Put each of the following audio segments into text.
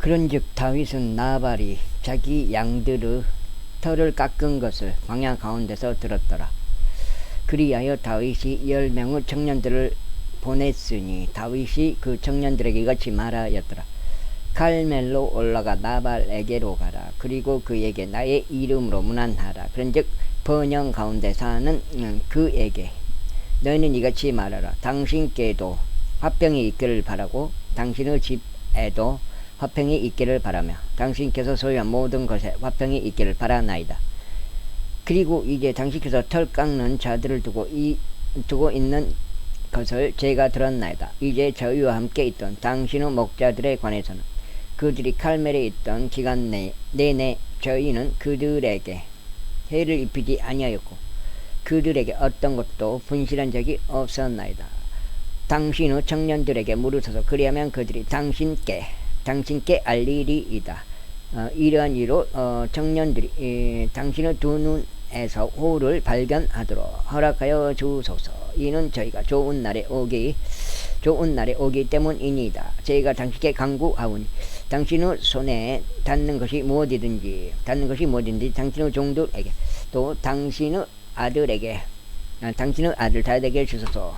그런즉 다윗은 나발이 자기 양들의 털을 깎은 것을 광야 가운데서 들었더라. 그리하여 다윗이 10명의 청년들을 보냈으니 다윗이 그 청년들에게 이같이 말하였더라. 갈멜로 올라가 나발에게로 가라. 그리고 그에게 나의 이름으로 문안하라. 그런즉 번영 가운데 사는 그에게 너희는 이같이 말하라. 당신께도 화평이 있기를 바라고 당신의 집에도 화평이 있기를 바라며 당신께서 소유한 모든 것에 화평이 있기를 바라나이다. 그리고 이제 당신께서 털 깎는 자들을 두고 있는 것을 제가 들었나이다. 이제 저희와 함께 있던 당신의 목자들에 관해서는 그들이 칼멜에 있던 기간 내내 저희는 그들에게 해를 입히지 아니하였고 그들에게 어떤 것도 분실한 적이 없었나이다. 당신의 청년들에게 물으소서. 그리하면 그들이 당신께 알리리이다. 이러한 이로 청년들이 당신의 두 눈에서 호를 발견하도록 허락하여 주소서. 이는 저희가 좋은 날에 오기 때문이니이다. 저희가 당신께 간구하오니 당신의 손에 닿는 것이 무엇이든지 당신의 종들에게 또 당신의 아들 다윗에게 주소서.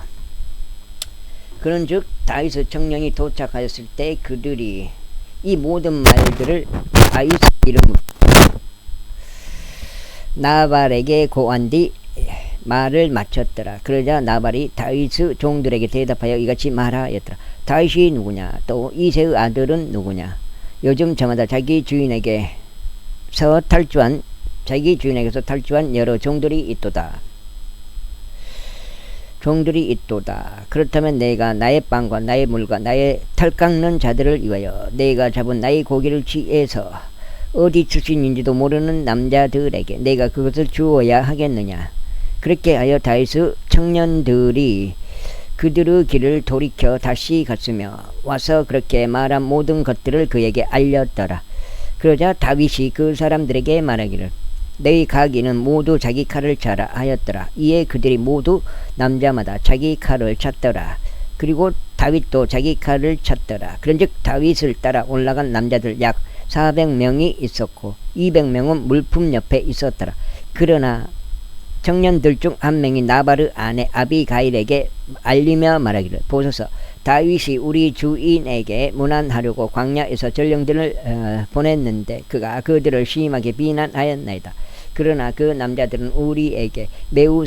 그런즉 다윗의 청년이 도착하였을 때 그들이 이 모든 말들을 다윗의 이름으로 나발에게 고한 뒤 말을 마쳤더라. 그러자 나발이 다윗의 종들에게 대답하여 이같이 말하였더라. 다윗이 누구냐? 또 이새의 아들은 누구냐? 요즘 저마다 자기 주인에게서 탈주한 여러 종들이 있도다. 그렇다면 내가 나의 빵과 나의 물과 나의 털 깎는 자들을 위하여 내가 잡은 나의 고기를 취해서 어디 출신인지도 모르는 남자들에게 내가 그것을 주어야 하겠느냐? 그렇게 하여 다윗의 청년들이 그들의 길을 돌이켜 다시 갔으며 와서 그렇게 말한 모든 것들을 그에게 알렸더라. 그러자 다윗이 그 사람들에게 말하기를 너희 가기는 모두 자기 칼을 차라 하였더라. 이에 그들이 모두 남자마다 자기 칼을 찼더라. 그리고 다윗도 자기 칼을 찼더라. 그런즉 다윗을 따라 올라간 남자들 약 400명이 있었고 200명은 물품 옆에 있었더라. 그러나 청년들 중 한 명이 나발의 아내 아비가일에게 알리며 말하기를 보소서. 다윗이 우리 주인에게 문안하려고 광야에서 전령들을 보냈는데 그가 그들을 심하게 비난하였나이다. 그러나 그 남자들은 우리에게 매우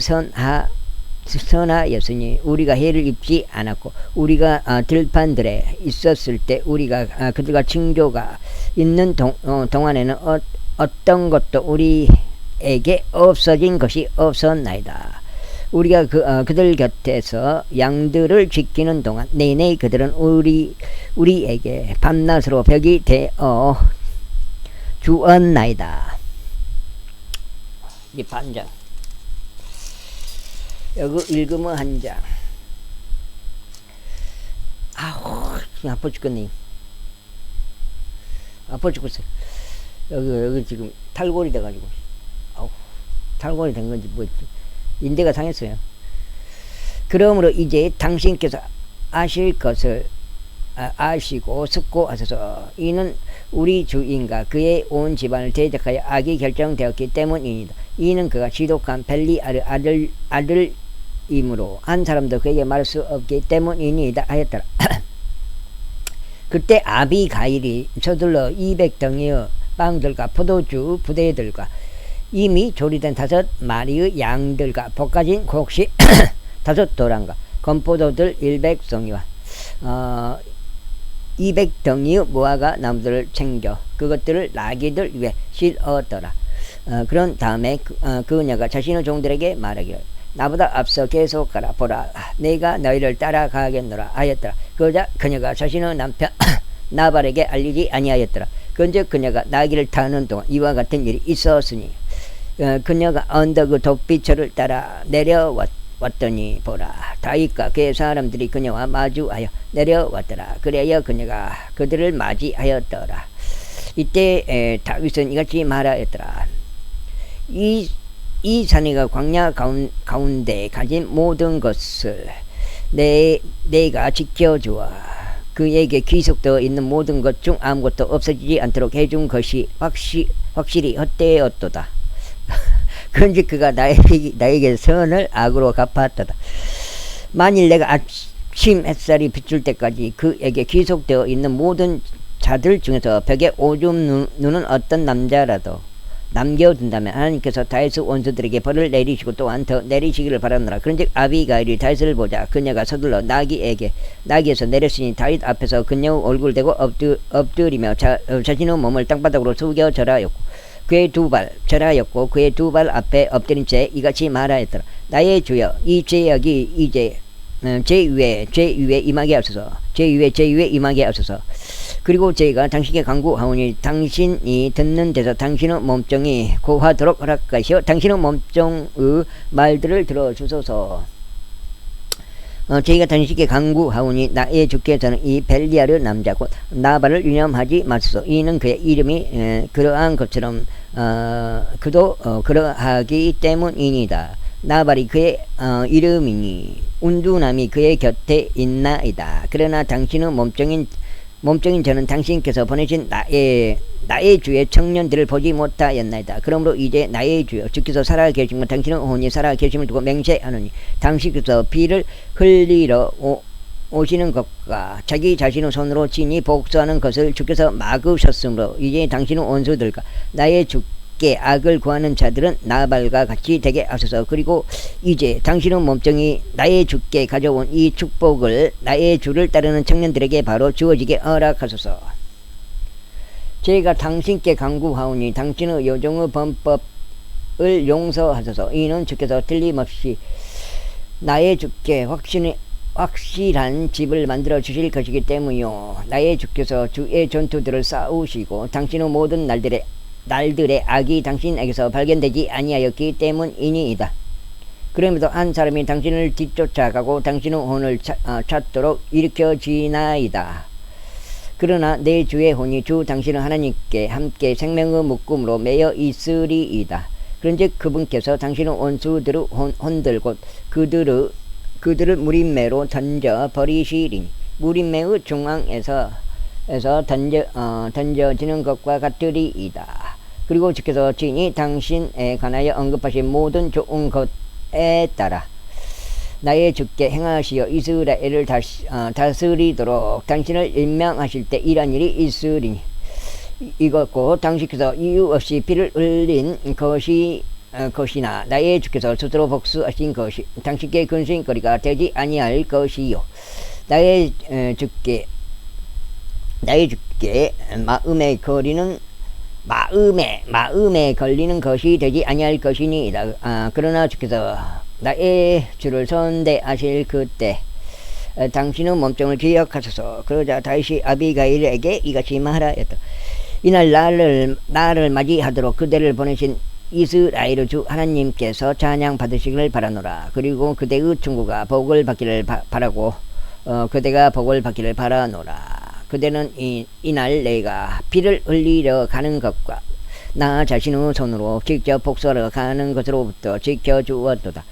선하였으니 우리가 해를 입지 않았고 우리가 들판들에 있었을 때 우리가 그들과 징조가 있는 동안에는 어떤 것도 우리에게 없어진 것이 없었나이다. 우리가 그들 곁에서 양들을 지키는 동안 내내 그들은 우리에게 밤낮으로 벽이 되어 주었나이다. 이 반장 여기 읽으면 한 장. 아우 아파 죽겠네. 아파 죽겠어. 여기 지금 탈골이 돼가지고 아우 탈골이 된 건지 뭐 인대가 상했어요. 그러므로 이제 당신께서 아실 것을 아시고 숙고하소서. 이는 우리 주인과 그의 온 집안을 대적하여 악이 결정되었기 때문입니다. 이는 그가 지독한 벨리알의 아들이므로 한 사람도 그에게 말할 수 없기 때문이니이다 하였더라. 그때 아비가일이 서둘러 200덩이의 빵들과 포도주 부대들과 이미 조리된 5마리의 양들과 볶아진 곡식 5도랑과 건포도들 100송이와 200덩이의 무화과 나무들을 챙겨 그것들을 나귀들 위에 실었더라. 그런 다음에 그녀가 자신의 종들에게 말하기를 나보다 앞서 계속 가라. 보라 내가 너희를 따라가겠노라 하였더라. 그러자 그녀가 자신의 남편 나발에게 알리지 아니하였더라. 그런즉 그녀가 나귀를 타는 동안 이와 같은 일이 있었으니 그녀가 언덕 그 독비철을 따라 내려왔더니 보라 다윗과 그의 사람들이 그녀와 마주하여 내려왔더라. 그래야 그녀가 그들을 맞이하였더라. 이때 다윗은 이같이 말하였더라. 이 자네가 광야 가운데 가진 모든 것을 내가 지켜주어 그에게 귀속되어 있는 모든 것 중 아무것도 없어지지 않도록 해준 것이 확실히 헛되었도다. 그런즉 그가 나에게 선을 악으로 갚았도다. 만일 내가 아침 햇살이 비출 때까지 그에게 귀속되어 있는 모든 자들 중에서 벽에 오줌 누는 어떤 남자라도 남겨둔다면 하나님께서 다윗의 원수들에게 벌을 내리시고 또한 더 내리시기를 바라노라. 그런즉 아비가일이 다윗을 보자 그녀가 서둘러 나귀에서 내렸으니 다윗 앞에서 그녀의 얼굴을 대고 엎드리며 자신의 몸을 땅바닥으로 숙여 절하였고 그의 두 발 앞에 엎드린 채 이같이 말하였더라. 나의 주여, 이 죄악이 이제 제 위에 임하게 하소서. 제 위에 임하게 하소서. 그리고 저희가 당신께 간구하오니 당신이 듣는 데서 당신의 몸종이 고하도록 허락하시어 당신의 몸종의 말들을 들어주소서. 저희가 당신께 간구하오니 나의 주께서는 이 벨리아르 남자 곧 나발을 유념하지 마소서. 이는 그의 이름이 그러한 것처럼 그도 그러하기 때문이니다. 나발이 그의 이름이니 운두남이 그의 곁에 있나이다. 그러나 당신의 몸종인 저는 당신께서 보내신 나의 주의 청년들을 보지 못하였나이다. 그러므로 이제 나의 주여 주께서 살아 계시면 당신의 혼이 살아 계심을 두고 맹세하노니 당신께서 피를 흘리러 오시는 것과 자기 자신의 손으로 친히 복수하는 것을 주께서 막으셨으므로 이제 당신의 원수들과 나의 주께 악을 구하는 자들은 나발과 같이 되게 하소서. 그리고 이제 당신의 몸종이 나의 주께 가져온 이 축복을 나의 주를 따르는 청년들에게 바로 주어지게 허락하소서. 저희가 당신께 간구하오니 당신의 여종의 범법을 용서하소서. 이는 주께서 틀림없이 나의 주께 확실한 집을 만들어 주실 것이기 때문이요. 나의 주께서 주의 전투들을 싸우시고 당신의 모든 날들의 악이 당신에게서 발견되지 아니하였기 때문이니이다. 그럼에도 한 사람이 당신을 뒤쫓아가고 당신의 혼을 찾도록 일으켜지나이다. 그러나 내 주의 혼이 주 당신의 하나님께 함께 생명의 묶음으로 매여 있으리이다. 그런즉 그분께서 당신의 원수들의 혼들 곧 그들을 무림매로 던져 버리시리니 무림매의 중앙에서 던져지는 것과 같으리이다. 그리고 주께서 친히 당신에 관하여 언급하신 모든 좋은 것에 따라 나의 주께 행하시어 이스라엘을 다스리도록 당신을 임명하실 때 이런 일이 있으리니 이것고 당신께서 이유 없이 피를 흘린 것이나 나의 주께서 스스로 복수하신 것이 당신께 근심거리가 되지 아니할 것이요. 나의 주께 마음에 걸리는 것이 되지 아니할 것이니이다. 그러나 주께서 나의 주를 선대하실 그때 당신의 몸종을 기억하소서. 그러자 다윗이 아비가일에게 이같이 말하였다. 이날 나를 맞이하도록 그대를 보내신 이스라엘의 주 하나님께서 찬양 받으시기를 바라노라. 그리고 그대의 충고가 복을 받기를 바라고 그대가 복을 받기를 바라노라. 그대는 이날 내가 피를 흘리러 가는 것과 나 자신의 손으로 직접 복수하러 가는 것으로부터 지켜주었도다.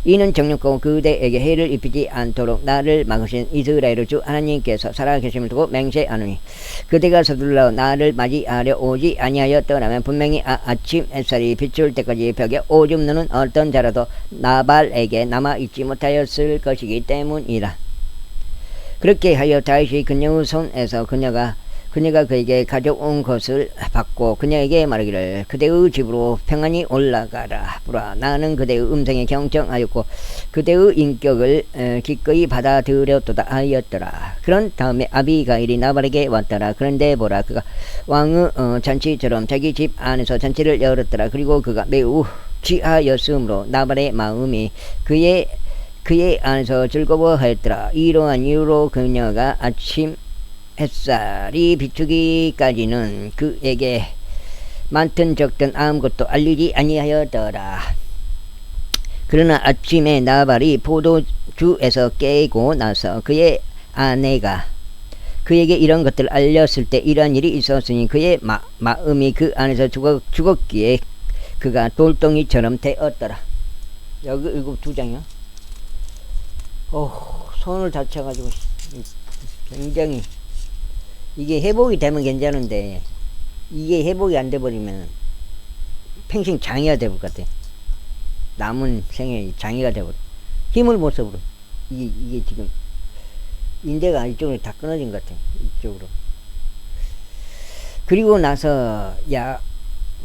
이는 정령고 그대에게 해를 입히지 않도록 나를 막으신 이스라엘의 주 하나님께서 살아계심을 두고 맹세하노니 그대가 서둘러 나를 맞이하려 오지 아니하였더라면 분명히 아침 햇살이 비출 때까지 벽에 오줌 누는 어떤 자라도 나발에게 남아있지 못하였을 것이기 때문이라. 그렇게 하여 다윗이 그녀의 손에서 그녀가 그에게 가져온 것을 받고 그녀에게 말하기를 그대의 집으로 평안히 올라가라. 보라, 나는 그대의 음성에 경청하였고 그대의 인격을 기꺼이 받아들였도다 하였더라. 그런 다음에 아비가일이 나발에게 왔더라. 그런데 보라, 그가 왕의 잔치처럼 자기 집 안에서 잔치를 열었더라. 그리고 그가 매우 취하였으므로 나발의 마음이 그의 안에서 즐거워하였더라. 이러한 이유로 그녀가 아침 햇살이 비추기까지는 그에게 많든 적든 아무것도 알리지 아니하였더라. 그러나 아침에 나발이 포도주에서 깨고 나서 그의 아내가 그에게 이런 것들을 알렸을 때 이런 일이 있었으니 그의 마음이 그 안에서 죽었기에 그가 돌덩이처럼 되었더라. 여기 이거 두 장이야. 손을 다쳐가지고 굉장히 이게 회복이 되면 괜찮은데 이게 회복이 안 돼버리면 평생 장애가 돼버릴 것 같아. 남은 생에 장애가 돼버려. 힘을 못 써버려. 이게 지금 인대가 이쪽으로 다 끊어진 것 같아. 이쪽으로. 그리고 나서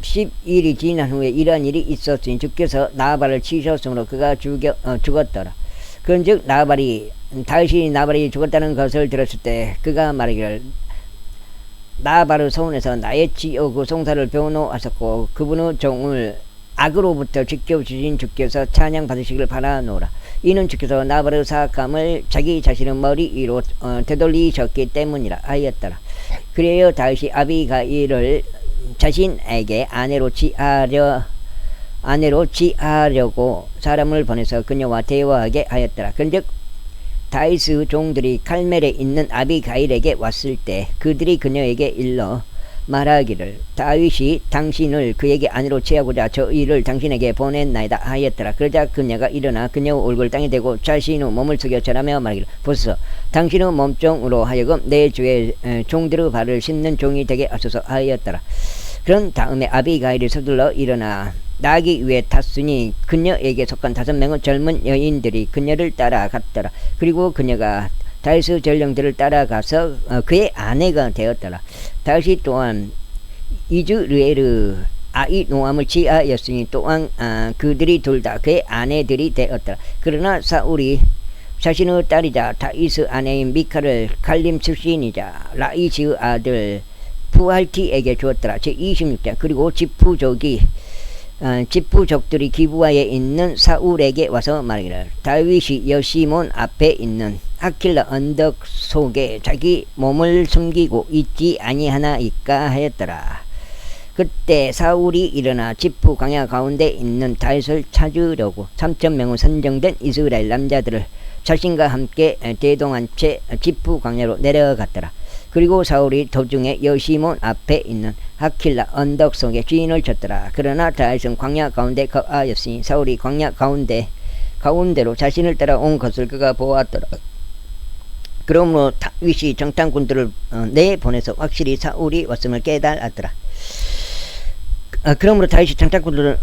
10일이 지난 후에 이러한 일이 있었으니 주께서 나발을 치셨으므로 그가 죽었더라. 그런즉 다윗이 나발이 죽었다는 것을 들었을 때 그가 말하기를 나발의 소원에서 나의 지어 그 송사를 배워놓았었고 그분의 종을 악으로부터 지켜주신 주께서 찬양 받으시기를 바라노라. 이는 주께서 나발의 사악함을 자기 자신의 머리 위로 되돌리셨기 때문이라 하였더라. 그래야 다윗이 아비가일을 자신에게 아내로 취하려고 사람을 보내서 그녀와 대화하게 하였더라. 그런즉 다윗의 종들이 칼멜에 있는 아비가일에게 왔을 때 그들이 그녀에게 일러 말하기를 다윗이 당신을 그에게 아내로 취하고자 저 일을 당신에게 보냈나이다 하였더라. 그러자 그녀가 일어나 그녀의 얼굴을 땅에 대고 자신의 몸을 숙여 절하며 말하기를 보소서 당신의 몸종으로 하여금 내 주의 종들의 발을 씻는 종이 되게 하소서 하였더라. 그런 다음에 아비가일이 서둘러 일어나 나기 위해 탔으니 그녀에게 속한 5명의 젊은 여인들이 그녀를 따라갔더라. 그리고 그녀가 다윗의 전령들을 따라가서 그의 아내가 되었더라. 다윗이 또한 이즈르엘의 아히노암을 취하였으니 또한 그들이 둘 다 그의 아내들이 되었더라. 그러나 사울이 자신의 딸이자 다윗의 아내인 미카를 갈림 출신이자 라이시의 아들 부할티에게 주었더라. 제26장. 그리고 지푸족들이 기부하에 있는 사울에게 와서 말하기를 다윗이 여시몬 앞에 있는 하킬라 언덕 속에 자기 몸을 숨기고 있지 아니하나이까 하였더라. 그때 사울이 일어나 지프 광야 가운데 있는 다윗을 찾으려고 3,000명의 선정된 이스라엘 남자들을 자신과 함께 대동한 채 지프 광야로 내려갔더라. 그리고 사울이 도중에 여시몬 앞에 있는 하킬라 언덕 속에 주인을 쳤더라. 그러나 다윗은 광야 가운데 거하였으니 사울이 광야 가운데로 자신을 따라온 것을 그가 보았더라. 그러므로 다윗이 정탐꾼들을 내보내서 확실히 사울이 왔음을 깨달았더라. 그러므로 다윗이 정탐꾼들을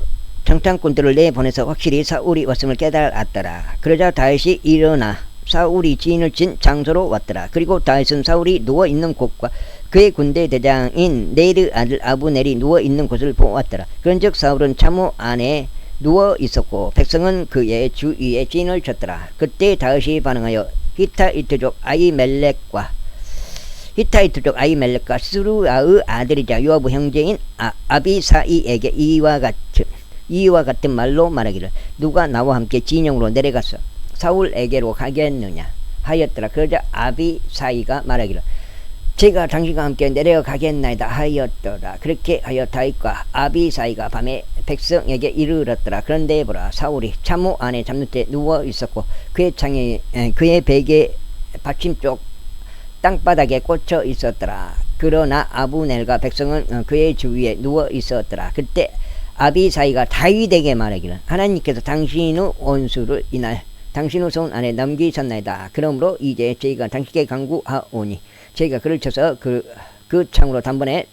내보내서 확실히 사울이 왔음을 깨달았더라. 그러자 다윗이 일어나 사울이 지인을 진 장소로 왔더라. 그리고 다윗은 사울이 누워있는 곳과 그의 군대 대장인 네르 아들 아브넬이 누워있는 곳을 보았더라. 그런즉 사울은 참호 안에 누워있었고 백성은 그의 주위에 진을 쳤더라. 그때 다윗이 반응하여 히타이트족 아히멜렉과 스루아의 아들이자 요압의 형제인 아비사이에게 이와 같은 말로 말하기를 누가 나와 함께 진영으로 내려가서 사울에게로 가겠느냐 하였더라. 그러자 아비사이가 말하기를 제가 당신과 함께 내려가겠나이다 하였더라. 그렇게 하여 다윗과 아비사이가 밤에 백성에게 이르렀더라. 그런데 보라 사울이 참호 안에 잠들 때 누워 있었고 그의 베개 받침 쪽 땅바닥에 꽂혀 있었더라. 그러나 아브넬과 백성은 그의 주위에 누워 있었더라. 그때 아비사이가 다윗에게 말하기를 하나님께서 당신의 원수를 이날 당신의 손 안에 넘기셨나이다. 그러므로 이제 저희가 당신께 간구하오니 저희가 그를 쳐서 그 창으로 단번에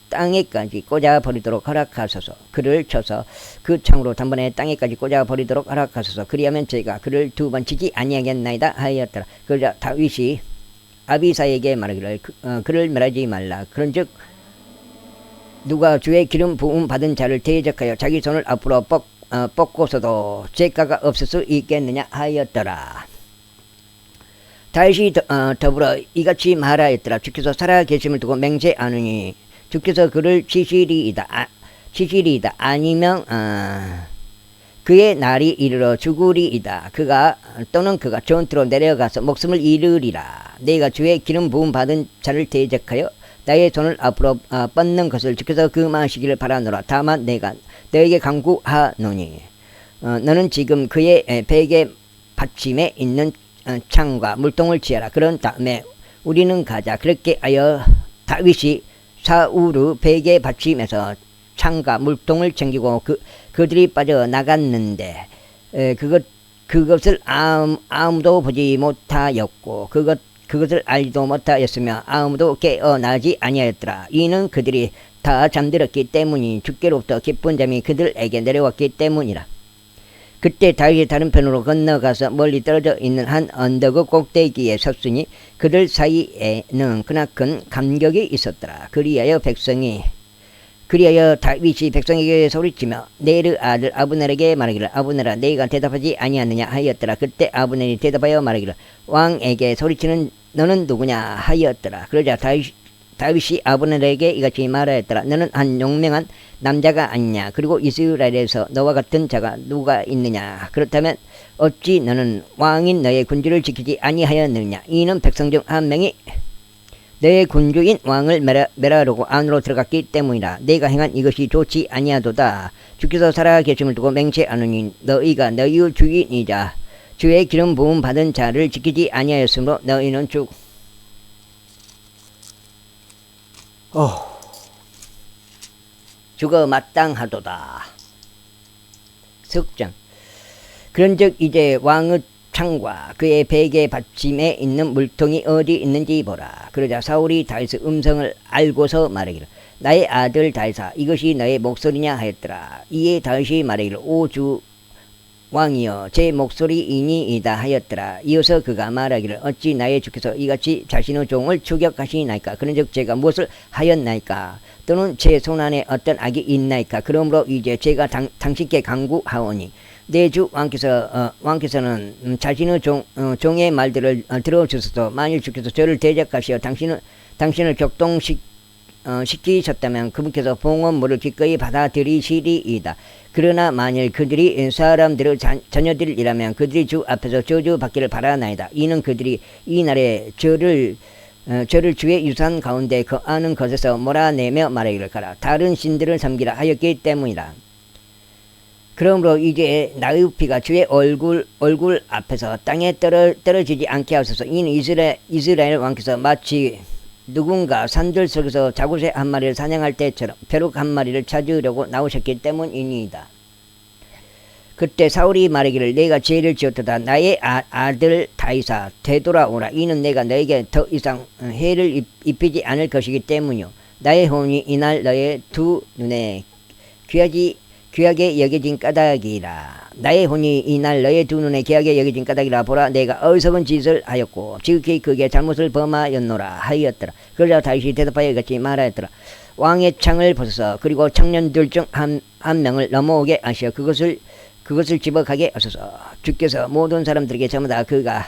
땅에까지 꽂아버리도록 허락하소서. 그를 쳐서 그 창으로 단번에 땅에까지 꽂아버리도록 허락하소서. 그리하면 저희가 그를 2번 치지 아니하겠나이다 하였더라. 그러자 다윗이 아비사에게 말하기를 그를 멸하지 말라. 그런즉 누가 주의 기름 부음 받은 자를 대적하여 자기 손을 앞으로 뻗고서도 죄가가 없을 수 있겠느냐 하였더라. 다윗이 더불어 이같이 말하였더라. 주께서 살아계심을 두고 맹세하느니 주께서 그를 치시리이다 아니면 그의 날이 이르러 죽으리이다. 그가 전투로 내려가서 목숨을 잃으리라. 내가 주의 기름 부음 받은 자를 대적하여 나의 손을 앞으로 뻗는 것을 주께서 금하시기를 바라노라. 다만 내가 너에게 간구하노니 너는 지금 그의 베개 받침에 있는 창과 물통을 취하라. 그런 다음에 우리는 가자. 그렇게 하여 다윗이 사울의 베개 받침에서 창과 물통을 챙기고 그들이 빠져나갔는데 그것을 아무도 보지 못하였고 그것을 알지도 못하였으며 아무도 깨어나지 아니하였더라. 이는 그들이 다 잠들었기 때문이 주께로부터 깊은 잠이 그들에게 내려왔기 때문이라. 그때 다윗이 다른 편으로 건너가서 멀리 떨어져 있는 한 언덕의 꼭대기에 섰으니 그들 사이에는 크나큰 감격이 있었더라. 그리하여 다윗이 백성에게 소리치며 네르 아들 아브넬에게 말하기를 아브넬아 네가 대답하지 아니하느냐 하였더라. 그때 아브넬이 대답하여 말하기를 왕에게 소리치는 너는 누구냐 하였더라. 그러자 다윗이 아브넬에게 이같이 말하였더라. 너는 한 용맹한 남자가 아니냐. 그리고 이스라엘에서 너와 같은 자가 누가 있느냐. 그렇다면 어찌 너는 왕인 너의 군주를 지키지 아니하였느냐. 이는 백성 중 한 명이 너의 군주인 왕을 멸하려고 안으로 들어갔기 때문이라. 내가 행한 이것이 좋지 아니하도다. 주께서 살아계심을 두고 맹세하노니 너희가 너희의 주인이자 주의 기름 부음 받은 자를 지키지 아니하였으므로 너희는 죽어 마땅하도다. 석장. 그런즉 이제 왕의 창과 그의 베개 받침에 있는 물통이 어디 있는지 보라. 그러자 사울이 다윗의 음성을 알고서 말하기를 나의 아들 다윗아 이것이 너의 목소리냐 하였더라. 이에 다윗이 말하기를 오 주 왕이여 제 목소리이니이다 하였더라. 이어서 그가 말하기를 어찌 나의 주께서 이같이 자신의 종을 추격하시나이까. 그런즉 제가 무엇을 하였나이까. 또는 제 손안에 어떤 악이 있나이까. 그러므로 이제 제가 당신께 간구하오니 내 주 왕께서는 자신의 종의 말들을 들어주소서. 만일 주께서 저를 대적하시어 당신을 격동시키셨다면 그분께서 봉헌물을 기꺼이 받아들이시리이다. 그러나 만일 그들이 사람들의 자녀들이라면 그들이 주 앞에서 저주받기를 바라나이다. 이는 그들이 이 날에 저를 주의 유산 가운데 거하는 것에서 몰아내며 말하기를 가라. 다른 신들을 섬기라 하였기 때문이라. 그러므로 이제 나의 피가 주의 얼굴 앞에서 땅에 떨어지지 않게 하소서. 이는 이스라엘 왕께서 마치 누군가 산들 속에서 자구새 한 마리를 사냥할 때처럼 벼룩 한 마리를 찾으려고 나오셨기 때문이니이다. 그때 사울이 말하기를 내가 죄를 지었도다. 나의 아들 다윗아 되돌아오라. 이는 내가 너에게 더 이상 해를 입히지 않을 것이기 때문이요 나의 혼이 이날 너의 두 눈에 귀하게 여겨진 까닭이라. 나의 혼이 이날 너의 두 눈에 귀하게 여겨진 까닭이라. 보라 내가 어리석은 짓을 하였고 지극히 크게 잘못을 범하였노라 하였더라. 그러자 다윗이 대답하여 이같이 말하였더라. 왕의 창을 벗어서 그리고 청년들 중 한 명을 넘어오게 하시어 그것을 집어가게 하소서. 주께서 모든 사람들에게 전부 다 그가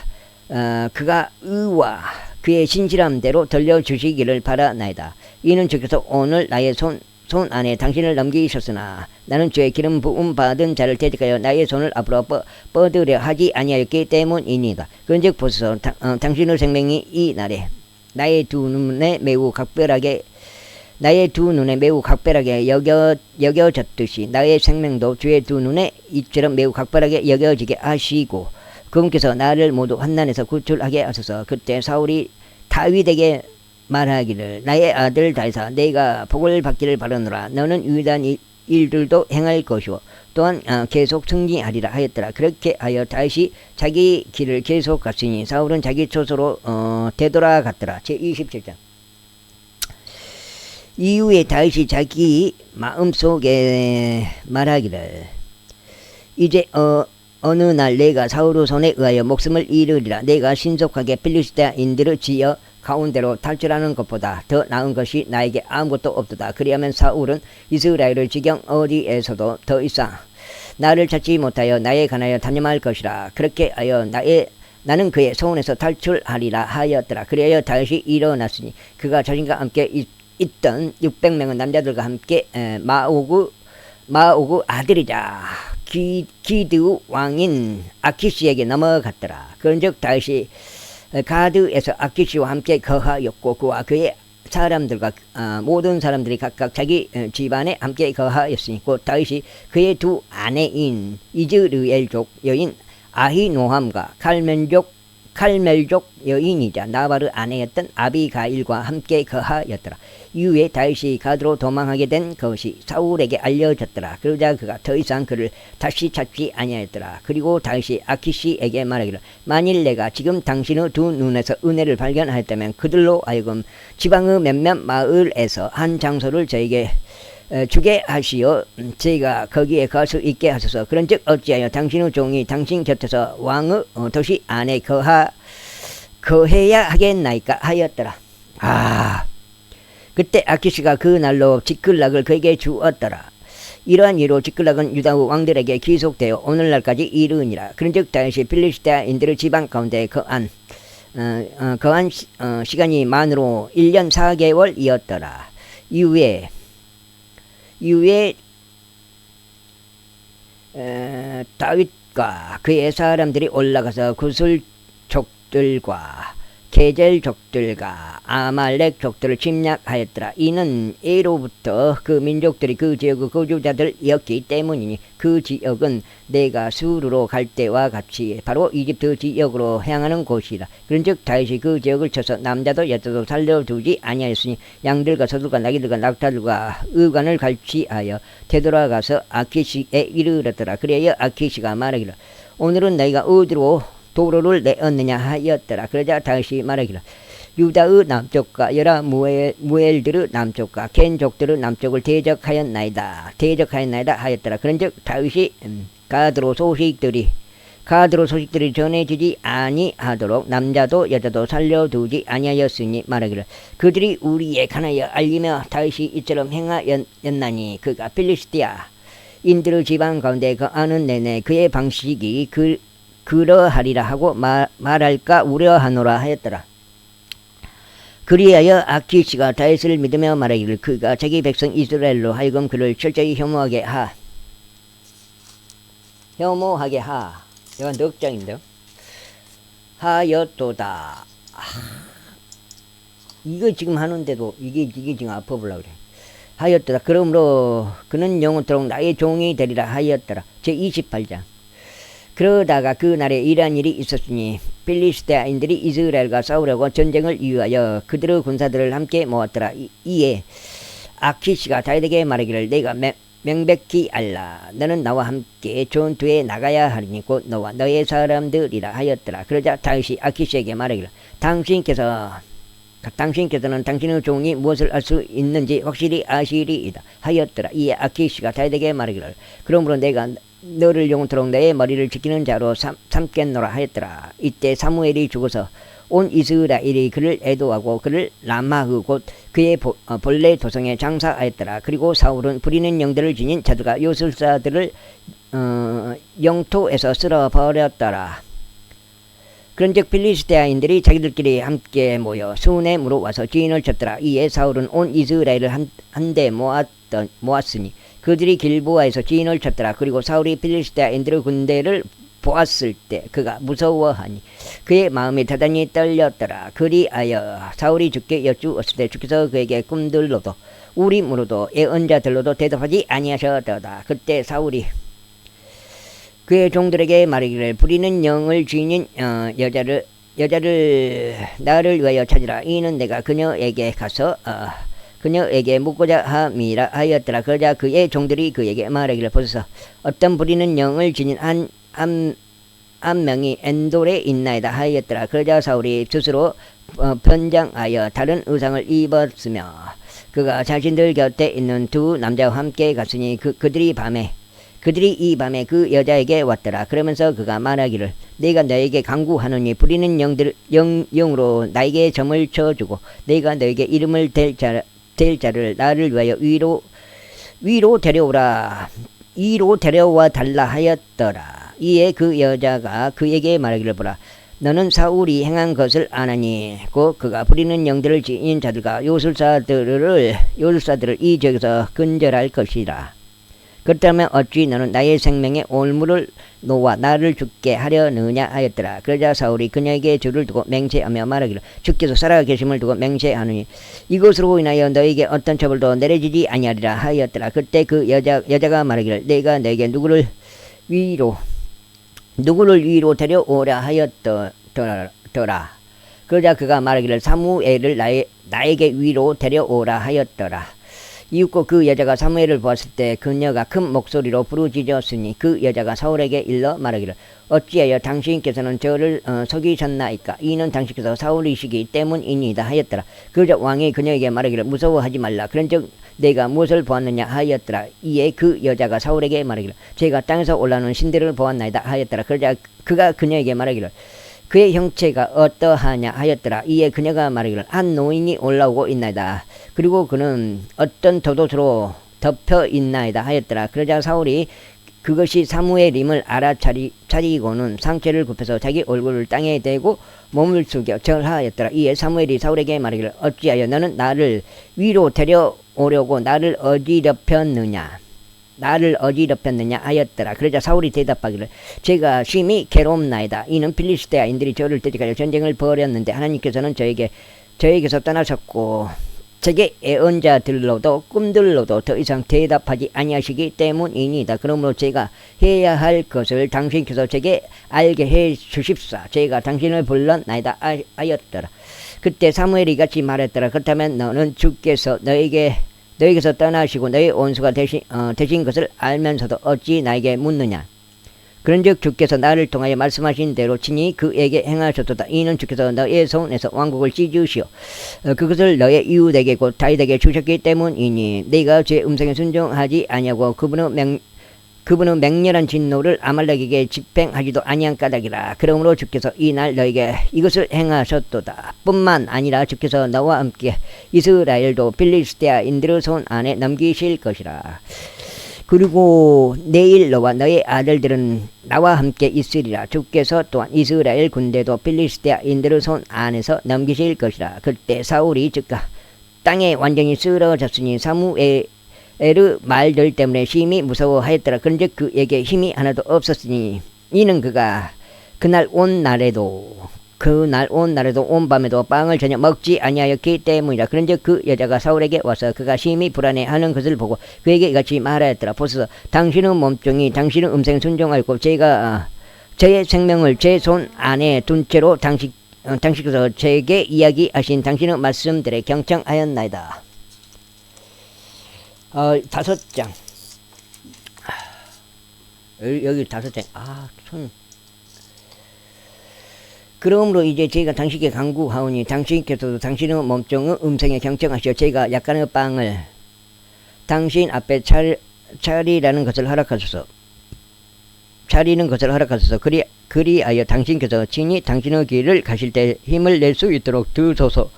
의와 그의 신실함대로 돌려주시기를 바라나이다. 이는 주께서 오늘 나의 손 안에 당신을 넘기셨으나 나는 주의 기름 부음 받은 자를 대적하여 나의 손을 앞으로 뻗으려 하지 아니하였기 때문이니이다. 그런즉 보소서 당신의 생명이 이 날에 나의 두 눈에 매우 각별하게 여겨졌듯이 나의 생명도 주의 두 눈에 이처럼 매우 각별하게 여겨지게 하시고 그분께서 나를 모두 환난에서 구출하게 하소서. 그때 사울이 다윗에게 말하기를 나의 아들 다윗아 내가 복을 받기를 바라노라. 너는 위대한 일들도 행할 것이요 또한 계속 승리하리라 하였더라. 그렇게 하여 다윗이 자기 길을 계속 갔으니 사울은 자기 처소로 되돌아갔더라. 제27장. 이후에 다윗이 자기 마음속에 말하기를 이제 어느 날 내가 사울의 손에 의하여 목숨을 잃으리라. 내가 신속하게 필리스티아인들을 지어 가운데로 탈출하는 것보다 더 나은 것이 나에게 아무것도 없도다. 그리하면 사울은 이스라엘의 지경 어디에서도 더 이상 나를 찾지 못하여 나에 관하여 단념할 것이라. 그렇게 하여 나는 그의 손에서 탈출하리라 하였더라. 그리하여 다윗이 일어났으니 그가 자신과 함께 있던 600명의 남자들과 함께 마오구 아들이자 기드 왕인 아키시에게 넘어갔더라. 그런즉 다윗이 가드에서 아키시와 함께 거하였고 그와 그의 사람들과 모든 사람들이 각각 자기 집안에 함께 거하였으니 곧 다윗이 그의 두 아내인 이즈르엘족 여인 아히노함과 칼멜족 여인이자 나바르 아내였던 아비가일과 함께 거하였더라. 이후에 다윗이 가드로 도망하게 된 것이 사울에게 알려졌더라. 그러자 그가 더 이상 그를 다시 찾지 아니하였더라. 그리고 다윗이 아키시에게 말하기를 만일 내가 지금 당신의 두 눈에서 은혜를 발견하였다면 그들로 하여금 지방의 몇몇 마을에서 한 장소를 저에게 주게 하시어 제가 거기에 갈 수 있게 하소서. 그런즉 어찌하여 당신의 종이 당신 곁에서 왕의 도시 안에 거해야 하겠나이까 하였더라. 그때 아키시가 그 날로 직글락을 그에게 주었더라. 이러한 이로 직글락은 유다의 왕들에게 기속되어 오늘날까지 이르니라. 그런즉 다윗이 필리스테인들의 지방 가운데 거한 시간이 만으로 1년 4개월이었더라. 이후에 다윗과 그의 사람들이 올라가서 구슬족들과 게젤족들과 아말렉 족들을 침략하였더라. 이는 예로부터 그 민족들이 그 지역의 거주자들이었기 때문이니 그 지역은 내가 수르로 갈 때와 같이 바로 이집트 지역으로 향하는 곳이라. 그런즉 다윗이 그 지역을 쳐서 남자도 여자도 살려두지 아니하였으니 양들과 소들과 나귀들과 낙타들과 의관을 갈취하여 되돌아가서 아키시에 이르렀더라. 그래야 아키시가 말하기를 오늘은 너희가 어디로 도로를 내었느냐 하였더라. 그러자 다윗이 말하기를 유다의 남쪽과 여러 무엘들의 남쪽과 겐족들의 남쪽을 대적하였나이다 하였더라. 그런즉 다윗이 가드로 소식들이 전해지지 아니하도록 남자도 여자도 살려두지 아니하였으니 말하기를 그들이 우리에 관하여 알리며 다윗이 이처럼 행하였나니 그가 필리스티아 인들의 지방 가운데 거하는 내내 그의 방식이 그러하리라 하고 말할까 우려하노라 하였더라. 그리하여 아키시가 다윗을 믿으며 말하기를 그가 자기 백성 이스라엘로 하여금 그를 철저히 혐오하게 하. 이건 넉장인데요. 하였도다. 이거 지금 하는데도 이게 지금 아파 보려고 그래. 하였도다. 그러므로 그는 영원토록 나의 종이 되리라 하였더라. 제28장. 그러다가 그 날에 이러한 일이 있었으니 필리스테인들이 이스라엘과 싸우려고 전쟁을 이유하여 그들의 군사들을 함께 모았더라. 이에 아키시가 다윗에게 말하기를 내가 명백히 알라. 너는 나와 함께 전투에 나가야 하리니 곧 너와 너의 사람들이라 하였더라. 그러자 다윗이 아키시에게 말하기를 당신께서는 당신의 종이 무엇을 알 수 있는지 확실히 아시리이다 하였더라. 이에 아키시가 다윗에게 말하기를 그러므로 내가 너를 영원토록 내 머리를 지키는 자로 삼겠노라 하였더라. 이때 사무엘이 죽어서 온 이스라엘이 그를 애도하고 그를 라마흐 곧 그의 본래 도성에 장사하였더라. 그리고 사울은 부리는 영들을 지닌 자들과 요술사들을 영토에서 쓸어버렸더라. 그런즉 필리스테인들이 자기들끼리 함께 모여 수넴으로 와서 진을 쳤더라. 이에 사울은 온 이스라엘을 한데 모았으니 그들이 길보아에서 진을 쳤더라. 그리고 사울이 필리스테인들의 군대를 보았을 때 그가 무서워하니 그의 마음이 대단히 떨렸더라. 그리하여 사울이 주께 여쭈었을 때 주께서 그에게 꿈들로도 우림으로도 예언자들로도 대답하지 아니하셨도다. 그때 사울이 그의 종들에게 말하기를 부리는 영을 지닌 여자를 나를 위하여 찾으라. 이는 내가 그녀에게 가서 그녀에게 묻고자 함이라 하였더라. 그러자 그의 종들이 그에게 말하기를 보소서 어떤 부리는 영을 지닌 한 명이 엔돌에 있나이다 하였더라. 그러자 사울이 스스로 변장하여 다른 의상을 입었으며 그가 자신들 곁에 있는 두 남자와 함께 갔으니 그들이 이 밤에 그 여자에게 왔더라. 그러면서 그가 말하기를 내가 너에게 강구하노니 부리는 영으로 나에게 점을 쳐주고 내가 너에게 이름을 댈 자를 나를 위하여 위로 데려와 달라 하였더라. 이에 그 여자가 그에게 말하기를 보라 너는 사울이 행한 것을 아나니 곧 그가 부리는 영들을 지닌 자들과 요술사들을 이 지역에서 근절할 것이라. 그렇다면 어찌 너는 나의 생명에 올무를 놓아 나를 죽게 하려느냐 하였더라. 그러자 사울이 그녀에게 줄을 두고 맹세하며 말하기를 주께서 살아계심을 두고 맹세하노니 이것으로 인하여 너에게 어떤 처벌도 내려지지 아니하리라 하였더라. 그때 그 여자가 말하기를 내가 너에게 누구를 위로 데려오라 하였더라. 그러자 그가 말하기를 사무엘을 나에게 위로 데려오라 하였더라. 이윽고 그 여자가 사무엘을 보았을 때 그녀가 큰 목소리로 부르짖었으니 그 여자가 사울에게 일러 말하기를 어찌하여 당신께서는 저를 속이셨나이까? 이는 당신께서 사울이시기 때문이니이다 하였더라. 그러자 왕이 그녀에게 말하기를 무서워하지 말라. 그런즉 내가 무엇을 보았느냐 하였더라. 이에 그 여자가 사울에게 말하기를 제가 땅에서 올라오는 신들을 보았나이다 하였더라. 그러자 그가 그녀에게 말하기를 그의 형체가 어떠하냐 하였더라. 이에 그녀가 말하기를 한 노인이 올라오고 있나이다. 그리고 그는 어떤 덧옷으로 덮여 있나이다 하였더라. 그러자 사울이 그것이 사무엘임을 알아차리고는 상체를 굽혀서 자기 얼굴을 땅에 대고 몸을 숙여 절하였더라. 이에 사무엘이 사울에게 말하기를 어찌하여 너는 나를 위로 데려오려고 나를 어지럽혔느냐 하였더라. 그러자 사울이 대답하기를 제가 심히 괴롭나이다. 이는 필리스테아인들이 저를 대적하여 전쟁을 벌였는데 하나님께서는 저에게서 떠나셨고 제게 애언자들로도 꿈들로도 더 이상 대답하지 아니하시기 때문이니다. 그러므로 제가 해야 할 것을 당신께서 제게 알게 해 주십사. 제가 당신을 불렀나이다 하였더라. 그때 사무엘이 같이 말했더라. 그렇다면 너는 주께서 너에게서 떠나시고 너의 원수가 되신 것을 알면서도 어찌 나에게 묻느냐? 그런즉 주께서 나를 통하여 말씀하신 대로 친히 그에게 행하셨도다. 이는 주께서 너의 손에서 왕국을 찢으시오 그것을 너의 이웃에게 곧 다윗에게 주셨기 때문이니 네가 제 음성에 순종하지 아니하고 그분은 맹렬한 진노를 아말렉에게 집행하지도 아니한 까닭이라. 그러므로 주께서 이날 너에게 이것을 행하셨도다. 뿐만 아니라 주께서 너와 함께 이스라엘도 필리스테아인들의 손 안에 넘기실 것이라. 그리고 내일 너와 너의 아들들은 나와 함께 있으리라. 주께서 또한 이스라엘 군대도 필리스테아인들의 손 안에서 넘기실 것이라. 그때 사울이 즉각 땅에 완전히 쓰러졌으니 사무엘의 말들 때문에 심히 무서워하였더라. 그런즉 그에게 힘이 하나도 없었으니 이는 그가 그날 온 날에도 온 밤에도 빵을 전혀 먹지 아니하였기 때문이라. 그런즉 그 여자가 사울에게 와서 그가 심히 불안해하는 것을 보고 그에게 이같이 말하였더라. 보소서 당신의 몸종이 당신의 음성에 순종하였고 제가 저의 생명을 제 손 안에 둔 채로 당신께서 제게 이야기하신 당신의 말씀들에 경청하였나이다. 5장 여기 5장 그러므로 이제 제가 당신께 간구하오니 당신께서도 당신의 몸종의 음성에 경청하시어 제가 약간의 빵을 당신 앞에 차리는 것을 허락하소서. 그리하여 당신께서 친히 당신의 길을 가실 때 힘을 낼 수 있도록 두소서.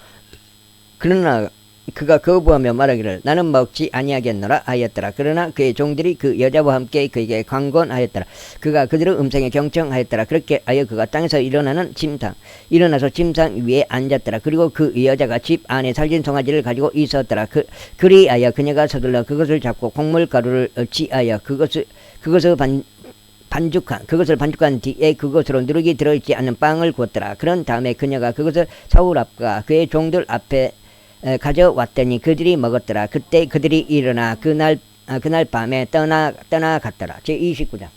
그러나 그가 거부하며 말하기를 나는 먹지 아니하겠노라 하였더라. 그러나 그의 종들이 그 여자와 함께 그에게 강권하였더라. 그가 그들의 음성에 경청하였더라. 그렇게 하여 그가 땅에서 일어나서 침상 위에 앉았더라. 그리고 그 여자가 집 안에 살진 송아지를 가지고 있었더라. 그리하여 그녀가 서둘러 그것을 잡고 콩물가루를 취하여 그것을 반죽한 뒤에 그것으로 누룩이 들어있지 않은 빵을 구웠더라. 그런 다음에 그녀가 그것을 사울 앞과 그의 종들 앞에 가져왔더니 그들이 먹었더라. 그때 그들이 일어나 그날 밤에 떠나갔더라. 제29장.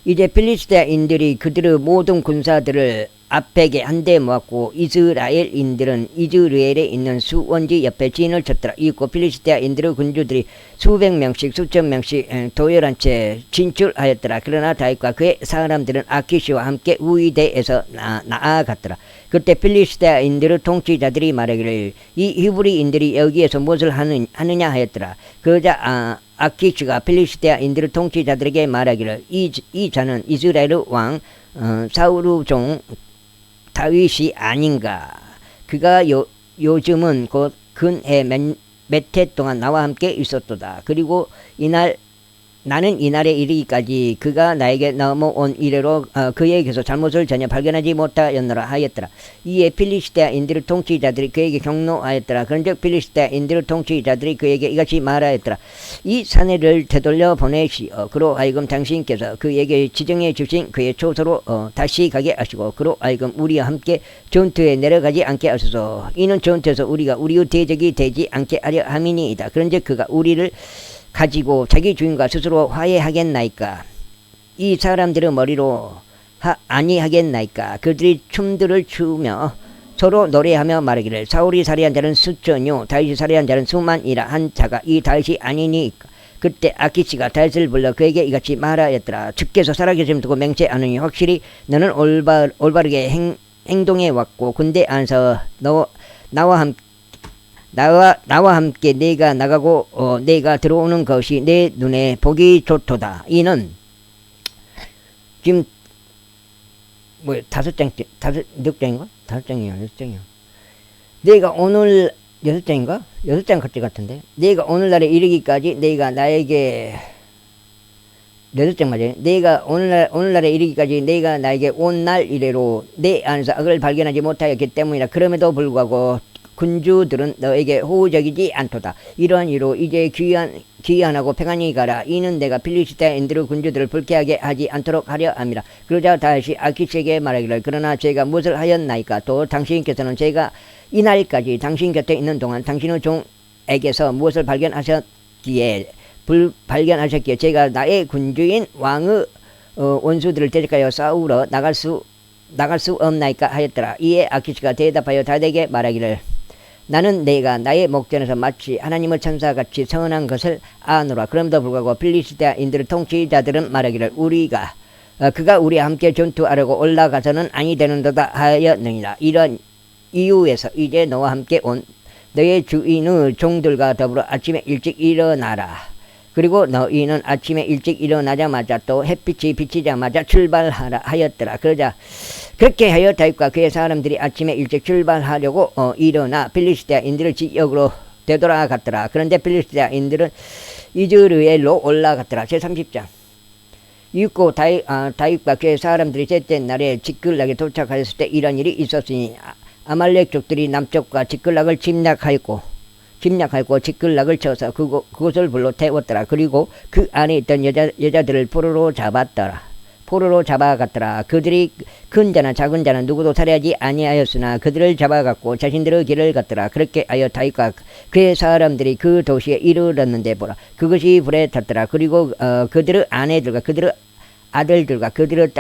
이제 필리스테인들이 그들의 모든 군사들을 앞에게 한데 모았고 이스라엘인들은 이즈르엘에 있는 수원지 옆에 진을 쳤더라. 이윽고 필리스테인들의 군주들이 수백 명씩 수천 명씩 도열한 채 진출하였더라. 그러나 다윗과 그의 사람들은 아키시와 함께 우위대에서 나아갔더라. 그때 필리스테인들의 통치자들이 말하기를 이 히브리인들이 여기에서 무엇을 하느냐 하였더라. 그러자 아키시가 필리스테인들의 통치자들에게 말하기를 이 자는 이스라엘의 왕 사울의 종 다윗이 아닌가. 그가 요즘은 곧 근해 몇 해 동안 나와 함께 있었도다. 그리고 나는 이날에 이르기까지 그가 나에게 넘어온 이래로 그에게서 잘못을 전혀 발견하지 못하였노라 하였더라. 이에 필리스테인들의 통치자들이 그에게 경노하였더라. 그런즉 필리스테인들의 통치자들이 그에게 이같이 말하였더라. 이 사내를 되돌려 보내시오. 그로 하여금 당신께서 그에게 지정해 주신 그의 초소로 다시 가게 하시고 그로 하여금 우리와 함께 전투에 내려가지 않게 하소서. 이는 전투에서 우리가 우리의 대적이 되지 않게 하려 함이니이다. 그런즉 그가 우리를 가지고 자기 주인과 스스로 화해하겠나이까. 이 사람들의 머리로 아니하겠나이까. 그들이 춤들을 추며 서로 노래하며 말하기를 사울이 살해한 자는 수천이요 다윗이 살해한 자는 수만이라 한 자가 이 다윗이 아니니까. 그때 아키시가 다윗을 불러 그에게 이같이 말하였더라. 주께서 살아계심 두고 맹세하느니 확실히 너는 올바르게 행동해 왔고 군대 안에서 나와 함께 내가 나가고 내가 들어오는 것이 내 눈에 보기 좋도다. 이는 지금 뭐 다섯 장인가? 다섯 장이야, 여섯 장이야. 내가 오늘 여섯 장인가? 여섯 장 같은데. 내가 오늘날에 이르기까지 내가 나에게 여섯 장 맞아요. 내가 오늘날에 이르기까지 내가 나에게 온 날 이래로 내 안에서 악을 발견하지 못하였기 때문이라. 그럼에도 불구하고 군주들은 너에게 호적이지 않도다. 이러한 이로 이제 귀환하고 평안히 가라. 이는 내가 필리스타인들 군주들을 불쾌하게 하지 않도록 하려 함이라. 그러자 다시 아키스에게 말하기를 그러나 제가 무엇을 하였나이까. 또 당신께서는 제가 이날까지 당신 곁에 있는 동안 당신의 종에게서 무엇을 발견하셨기에 제가 나의 군주인 왕의 원수들을 대적하여 싸우러 나갈 수 없나이까 하였더라. 이에 아키스가 대답하여 다윗에게 말하기를 나는 내가 나의 목전에서 마치 하나님의 천사같이 선한 것을 아노라. 그럼에도 불구하고 필리스타인들 통치자들은 말하기를 그가 우리와 함께 전투하려고 올라가서는 아니 되는도다 하였느니라. 이런 이유에서 이제 너와 함께 온 너의 주인의 종들과 더불어 아침에 일찍 일어나라. 그리고 너희는 아침에 일찍 일어나자마자 또 햇빛이 비치자마자 출발하라 하였더라. 그러자 그렇게 하여 다윗과 그의 사람들이 아침에 일찍 출발하려고 일어나 필리스타인들의 지역으로 되돌아갔더라. 그런데 필리스타인들은 이즈르엘로 올라갔더라. 제30장. 이윽고 다윗과 그의 사람들이 셋째 날에 지클락에 도착하였을 때 이런 일이 있었으니 아말렉 족들이 남쪽과 지클락을 침략하였고 지클락을 쳐서 그곳을 불로 태웠더라. 그리고 그 안에 있던 여자들을 포로로 잡아갔더라. 그들이 큰 자나 작은 자는 누구도 살해하지 아니하였으나 그들을 잡아갔고 자신들의 길을 갔더라. 그렇게 하여 다윗과 그의 사람들이 그 도시에 이르렀는데 보라, 그것이 불에 탔더라. 그리고 그들의 아내들과 그들의 아들들과 그들의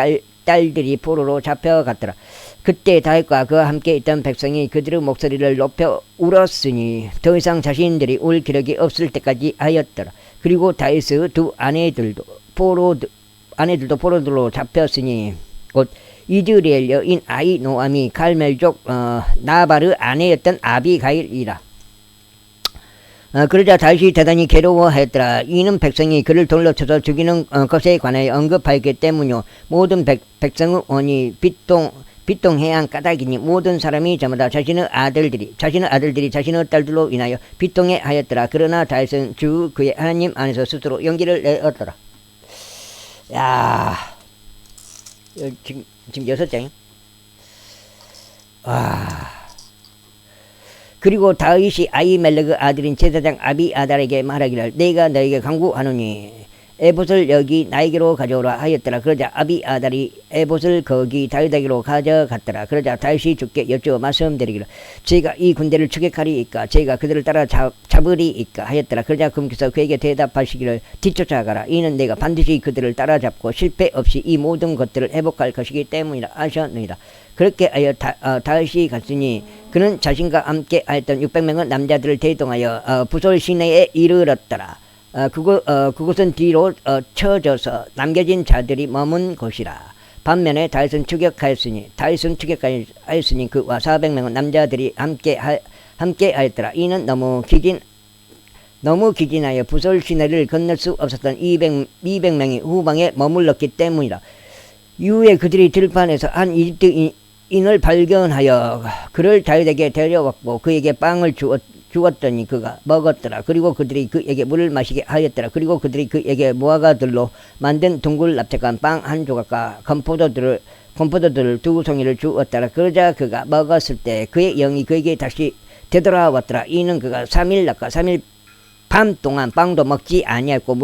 딸들이 포로로 잡혀갔더라. 그때 다윗과 그와 함께 있던 백성이 그들의 목소리를 높여 울었으니 더 이상 자신들이 울 기력이 없을 때까지 하였더라. 그리고 다윗의 두 아내들도 포로들로 잡혔으니 곧 이즈리엘 여인 아히노아미 갈멜족 나발의 아내였던 아비가일이라. 그러자 다윗이 대단히 괴로워하였더라. 이는 백성이 그를 돌로 쳐서 죽이는 것에 관하여 언급하였기 때문이요. 모든 백성의 원이 비통해한 까닭이니 모든 사람이 저마다 자신의 아들들이 자신의 딸들로 인하여 비통해하였더라. 그러나 다윗은 주 그의 하나님 안에서 스스로 용기를 내었더라. 야, 지금 6장이요? 그리고 다윗이 아히멜렉의 아들인 제사장 아비아달에게 말하기를 내가 너에게 간구하노니 에봇을 여기 나에게로 가져오라 하였더라. 그러자 아비아달이 에봇을 거기 다윗에게로 가져갔더라. 그러자 다윗이 주께 여쭈어 말씀드리기를 제가 이 군대를 추격하리이까 제가 그들을 따라 잡으리이까 하였더라. 그러자 그분께서 그에게 대답하시기를 뒤쫓아가라. 이는 내가 반드시 그들을 따라잡고 실패 없이 이 모든 것들을 회복할 것이기 때문이라 하셨느니라. 그렇게 하여 다윗이 갔으니 그는 자신과 함께 하였던 600명의 남자들을 대동하여 부솔 시내에 이르렀더라. 그곳은 뒤로 쳐져서 남겨진 자들이 머문 곳이라. 반면에 다윗은 추격하였으니 그와 400명의 남자들이 함께 하였더라. 이는 너무 기진하여 부솔 시내를 건널 수 없었던 200명이 후방에 머물렀기 때문이라. 이후에 그들이 들판에서 한 이집트인을 발견하여 그를 다윗에게 데려왔고 그에게 빵을 주었더니 그가 먹었더라. 그리고 그들이 그에게 물을 마시게 하였더라. 그리고 그들이 그에게 무화과들로 만든 둥글 납작한 빵 한 조각과 건포도들을 2송이를 주었더라. 그러자 그가 먹었을 때 그의 영이 그에게 다시 되돌아왔더라. 이는 그가 3일 낮과 3일 밤 동안 빵도 먹지 아니하였고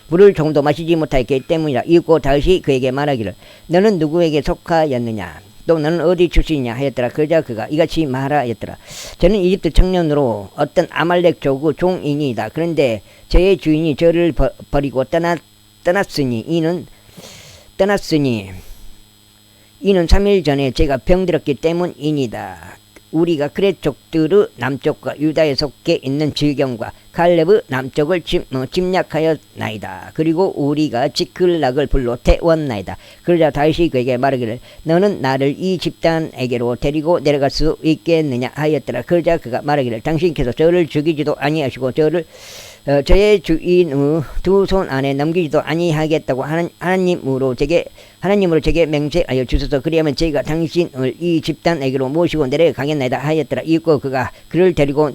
물을 조금도 마시지 못하였기 때문이라. 이윽고 다윗이 그에게 말하기를 너는 누구에게 속하였느냐 또 너는 어디 출신이냐 하였더라. 그러자 그가 이같이 말하였더라. 저는 이집트 청년으로 어떤 아말렉 족의 종이니이다. 그런데 저의 주인이 저를 버리고 떠났으니 이는 3일 전에 제가 병들었기 때문이니다. 우리가 그렛 족들의 남쪽과 유다에 속해 있는 질경과 갈렙의 남쪽을 침략하였나이다. 그리고 우리가 지클락을 불로 태웠나이다. 그러자 다윗이 그에게 말하기를 너는 나를 이 집단에게로 데리고 내려갈 수 있겠느냐 하였더라. 그러자 그가 말하기를 당신께서 저를 죽이지도 아니하시고 저를 저의 주인의 두 손 안에 넘기지도 아니하겠다고 하나님으로 제게 맹세하여 주소서. 그리하면 제가 당신을 이 집단에게로 모시고 내려가겠나이다 하였더라. 이윽고 그가 그를 데리고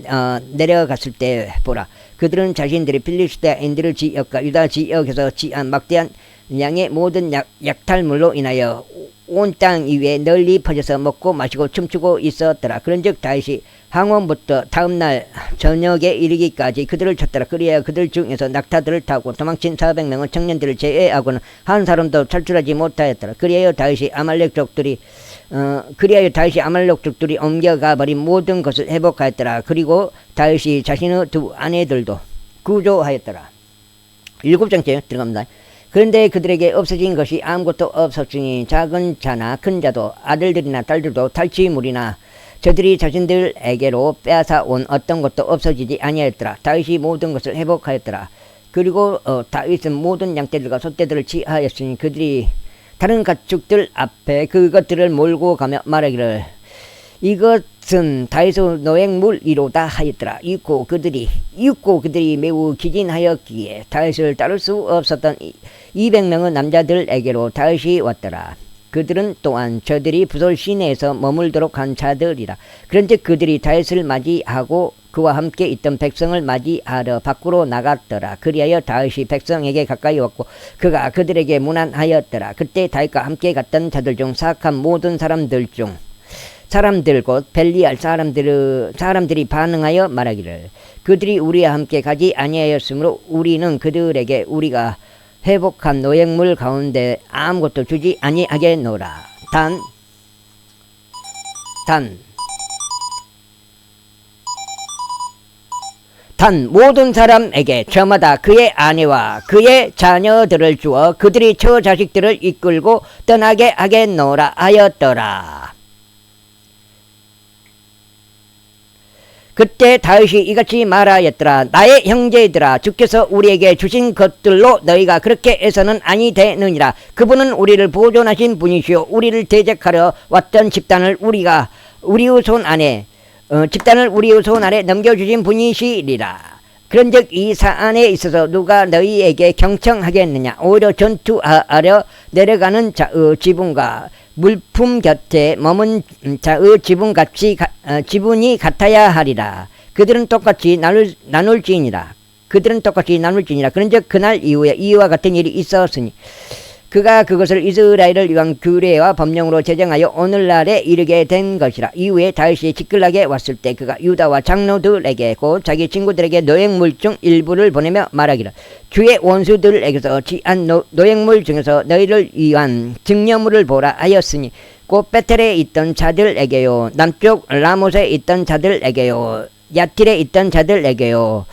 내려갔을 때 보라, 그들은 자신들이 필리스테인들의 지역과 유다 지역에서 취한 막대한 양의 모든 약탈물로 인하여 온 땅 위에 널리 퍼져서 먹고 마시고 춤추고 있었더라. 그런즉 다윗이 항원부터 다음날 저녁에 이르기까지 그들을 쳤더라. 그리하여 그들 중에서 낙타들을 타고 도망친 400명의 청년들을 제외하고는 한 사람도 탈출하지 못하였더라. 그리하여 다윗이 아말렉 족들이 옮겨가 버린 모든 것을 회복하였더라. 그리고 다윗이 자신의 두 아내들도 구조하였더라. 7장째 들어갑니다. 그런데 그들에게 없어진 것이 아무것도 없었으니 작은 자나 큰 자도 아들들이나 딸들도 탈취물이나 저들이 자신들에게로 빼앗아 온 어떤 것도 없어지지 아니하였더라. 다윗이 모든 것을 회복하였더라. 그리고 다윗은 모든 양떼들과 소떼들을 취하였으니 그들이 다른 가축들 앞에 그것들을 몰고 가며 말하기를 이것은 다윗의 노획물이로다 하였더라. 이윽고 그들이 매우 기진하였기에 다윗을 따를 수 없었던 200명의 남자들에게로 다윗이 왔더라. 그들은 또한 저들이 부솔 시내에서 머물도록 한 자들이라. 그런즉 그들이 다윗을 맞이하고 그와 함께 있던 백성을 맞이하러 밖으로 나갔더라. 그리하여 다윗이 백성에게 가까이 왔고 그가 그들에게 문안하였더라. 그때 다윗과 함께 갔던 자들 중 사악한 모든 사람들 곧 벨리알 사람들이 반응하여 말하기를 그들이 우리와 함께 가지 아니하였으므로 우리는 그들에게 우리가 회복한 노획물 가운데 아무것도 주지 아니하겠노라. 단 모든 사람에게 저마다 그의 아내와 그의 자녀들을 주어 그들이 저 자식들을 이끌고 떠나게 하겠노라 하였더라. 그때 다윗이 이같이 말하였더라. 나의 형제들아, 주께서 우리에게 주신 것들로 너희가 그렇게 해서는 아니 되느니라. 그분은 우리를 보존하신 분이시오. 우리를 대적하러 왔던 집단을 우리의 손 안에 넘겨주신 분이시리라. 그런즉 이 사안에 있어서 누가 너희에게 경청하겠느냐. 오히려 전투하러 내려가는 자의 지분과 물품 곁에 머문 자의 지분이 같아야 하리라. 그들은 똑같이 나눌지니라. 그런즉 그날 이후에 이와 같은 일이 있었으니 그가 그것을 이스라엘을 위한 규례와 법령으로 제정하여 오늘날에 이르게 된 것이라. 이후에 다윗이 지클락에 왔을 때 그가 유다와 장로들에게 곧 자기 친구들에게 노획물 중 일부를 보내며 말하기를 주의 원수들에게서 취한 노획물 중에서 너희를 위한 증여물을 보라 하였으니 곧 베텔에 있던 자들에게요, 남쪽 라못에 있던 자들에게요, 야틸에 있던 자들에게요,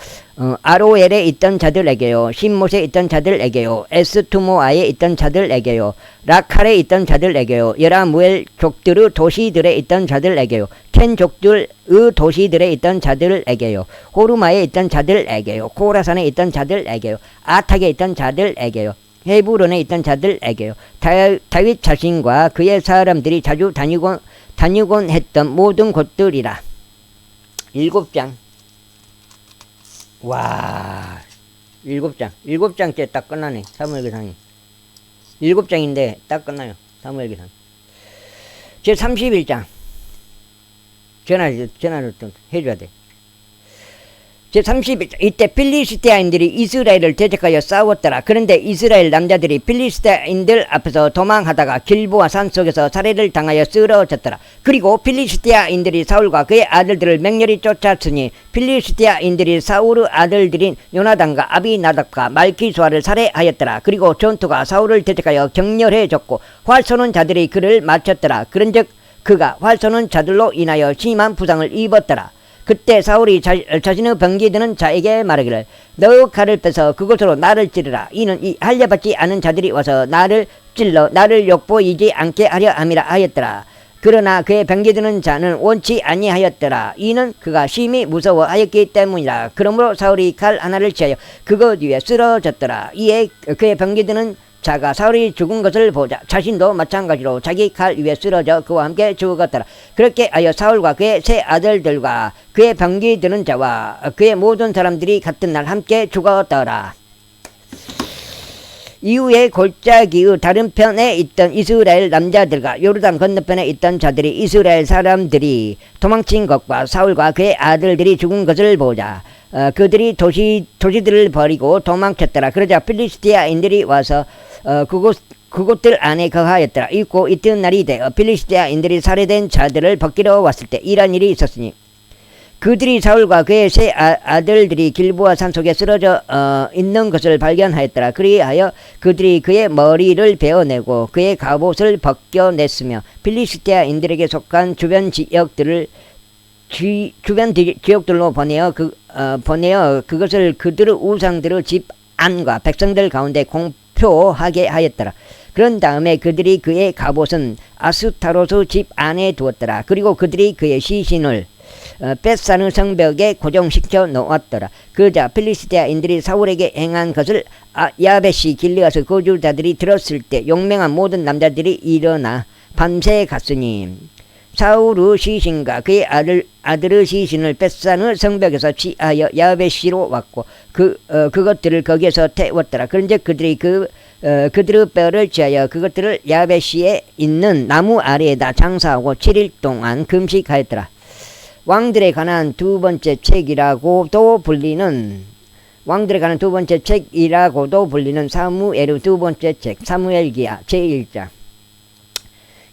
아로엘에 있던 자들에게요, 신못에 있던 자들에게요, 에스투모아에 있던 자들에게요, 라칼에 있던 자들에게요, 여라무엘 족들의 도시들에 있던 자들에게요, 켄 족들의 도시들에 있던 자들에게요, 호르마에 있던 자들에게요, 코라산에 있던 자들에게요, 아탁에 있던 자들에게요, 헤브론에 있던 자들에게요, 다윗 자신과 그의 사람들이 자주 다니곤 했던 모든 곳들이라. 7장. 와, 7장째 딱 끝나네. 사무엘기상이 7장인데 딱 끝나요. 사무엘기상. 제 31장 전화를 좀 해줘야 돼. 제 31장. 이때 필리스테인들이 이스라엘을 대적하여 싸웠더라. 그런데 이스라엘 남자들이 필리스테인들 앞에서 도망하다가 길보아 산속에서 살해를 당하여 쓰러졌더라. 그리고 필리스테인들이 사울과 그의 아들들을 맹렬히 쫓았으니 필리스테인들이 사울의 아들들인 요나단과 아비나답과 말기수아를 살해하였더라. 그리고 전투가 사울을 대적하여 격렬해졌고 활 쏘는 자들이 그를 맞췄더라. 그런즉 그가 활 쏘는 자들로 인하여 심한 부상을 입었더라. 그때 사울이 자신의 병기 드는 자에게 말하기를 너의 칼을 빼서 그곳으로 나를 찌르라. 이는 이 할례받지 않은 자들이 와서 나를 찔러 나를 욕보이지 않게 하려 함이라 하였더라. 그러나 그의 병기드는 자는 원치 아니하였더라. 이는 그가 심히 무서워하였기 때문이라. 그러므로 사울이 칼 하나를 취하여 그것 위에 쓰러졌더라. 이에 그의 병기드는 자가 사울이 죽은 것을 보자 자신도 마찬가지로 자기 칼 위에 쓰러져 그와 함께 죽었더라. 그렇게 하여 사울과 그의 세 아들들과 그의 병기드는 자와 그의 모든 사람들이 같은 날 함께 죽었더라. 이후에 골짜기의 다른 편에 있던 이스라엘 남자들과 요르단 건너편에 있던 자들이 이스라엘 사람들이 도망친 것과 사울과 그의 아들들이 죽은 것을 보자 그들이 도시들을 버리고 도망쳤더라. 그러자 필리스티아인들이 와서 그곳들 안에 거하였더라. 있고 이튿날이 되어 필리스티아인들이 살해된 자들을 벗기러 왔을 때 이런 일이 있었으니 그들이 사울과 그의 세 아들들이 길보아 산속에 쓰러져 있는 것을 발견하였더라. 그리하여 그들이 그의 머리를 베어내고 그의 갑옷을 벗겨냈으며 필리스티아인들에게 속한 주변 지역들로 보내어 그것을 그들의 우상들의 집 안과 백성들 가운데 공표하게 하였더라. 그런 다음에 그들이 그의 갑옷은 아스타로스 집 안에 두었더라. 그리고 그들이 그의 시신을 벳산의 성벽에 고정시켜 놓았더라. 그러자 필리스티아인들이 사울에게 행한 것을 야베시 길르앗의 거주자들이 들었을 때 용맹한 모든 남자들이 일어나 밤새 갔으니 사울의 시신과 그의 아들의 시신을 벳산의 성벽에서 취하여 야베시로 왔고 그것들을 거기에서 태웠더라. 그런즉 그들이 그들의 뼈를 취하여 그것들을 야베시에 있는 나무 아래에다 장사하고 7일 동안 금식하였더라. 왕들에 관한 두 번째 책이라고도 불리는 사무엘의 두 번째 책 사무엘기야 제1장.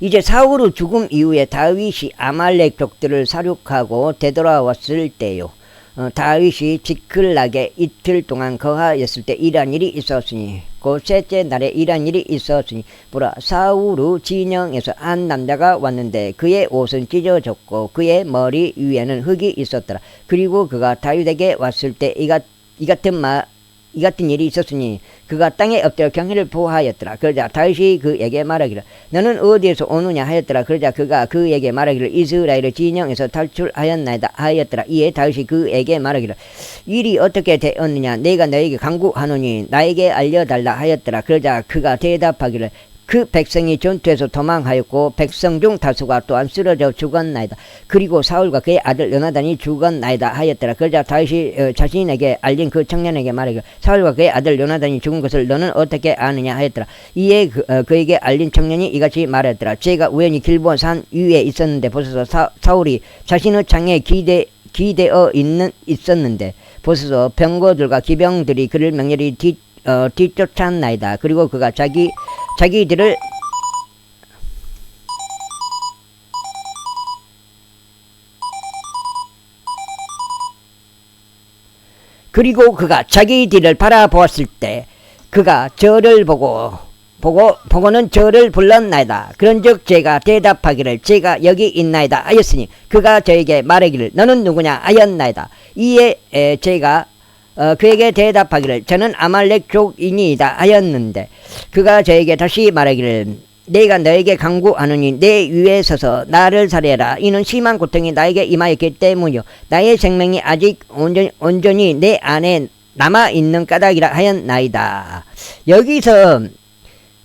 이제 사울의 죽음 이후에 다윗이 아말렉 족들을 사륙하고 되돌아왔을 때요. 다윗이 지클락에 이틀 동안 거하였을 때 이러한 일이 있었으니 그 셋째 날에 이러한 일이 있었으니 보라 사울의 진영에서 한 남자가 왔는데 그의 옷은 찢어졌고 그의 머리 위에는 흙이 있었더라. 그리고 그가 다윗에게 왔을 때 이 같은 일이 있었으니 그가 땅에 엎드려 경회를 포하였더라. 그러자 다윗이 그에게 말하기를 너는 어디에서 오느냐 하였더라. 그러자 그가 그에게 말하기를 이스라엘의 진영에서 탈출하였나이다 하였더라. 이에 다윗이 그에게 말하기를 일이 어떻게 되었느냐 내가 너에게 간구하노니 나에게 알려달라 하였더라. 그러자 그가 대답하기를 그 백성이 전투에서 도망하였고 백성 중 다수가 또한 쓰러져 죽었나이다. 그리고 사울과 그의 아들 요나단이 죽었나이다 하였더라. 그러자 다윗이 자신에게 알린 그 청년에게 말하기를 사울과 그의 아들 요나단이 죽은 것을 너는 어떻게 아느냐 하였더라. 이에 그에게 알린 청년이 이같이 말하였더라. 제가 우연히 길보아 산 위에 있었는데 보소서 사울이 자신의 창에 기대어 있었는데 보소서 병거들과 기병들이 그를 맹렬히 뒤쫓았나이다. 그리고 그가 자기들을 바라보았을 때 그가 저를 보고는 저를 불렀나이다. 그런즉 제가 대답하기를 제가 여기 있나이다 하였으니 그가 저에게 말하기를 너는 누구냐 하였나이다. 이에 제가 그에게 대답하기를 저는 아말렉 족이니이다 하였는데 그가 저에게 다시 말하기를 내가 너에게 간구하노니 내 위에 서서 나를 살해라. 이는 심한 고통이 나에게 임하였기 때문이요 나의 생명이 아직 온전히 내 안에 남아있는 까닭이라 하였나이다. 여기서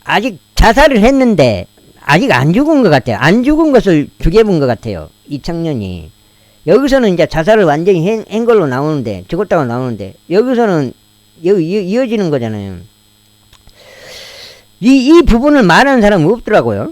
아직 자살을 했는데 아직 안 죽은 것 같아요. 안 죽은 것을 죽여본 것 같아요 이 청년이. 여기서는 이제 자살을 완전히 한 걸로 나오는데, 죽었다고 나오는데, 여기서는, 이어지는 거잖아요. 이 부분을 말하는 사람은 없더라고요.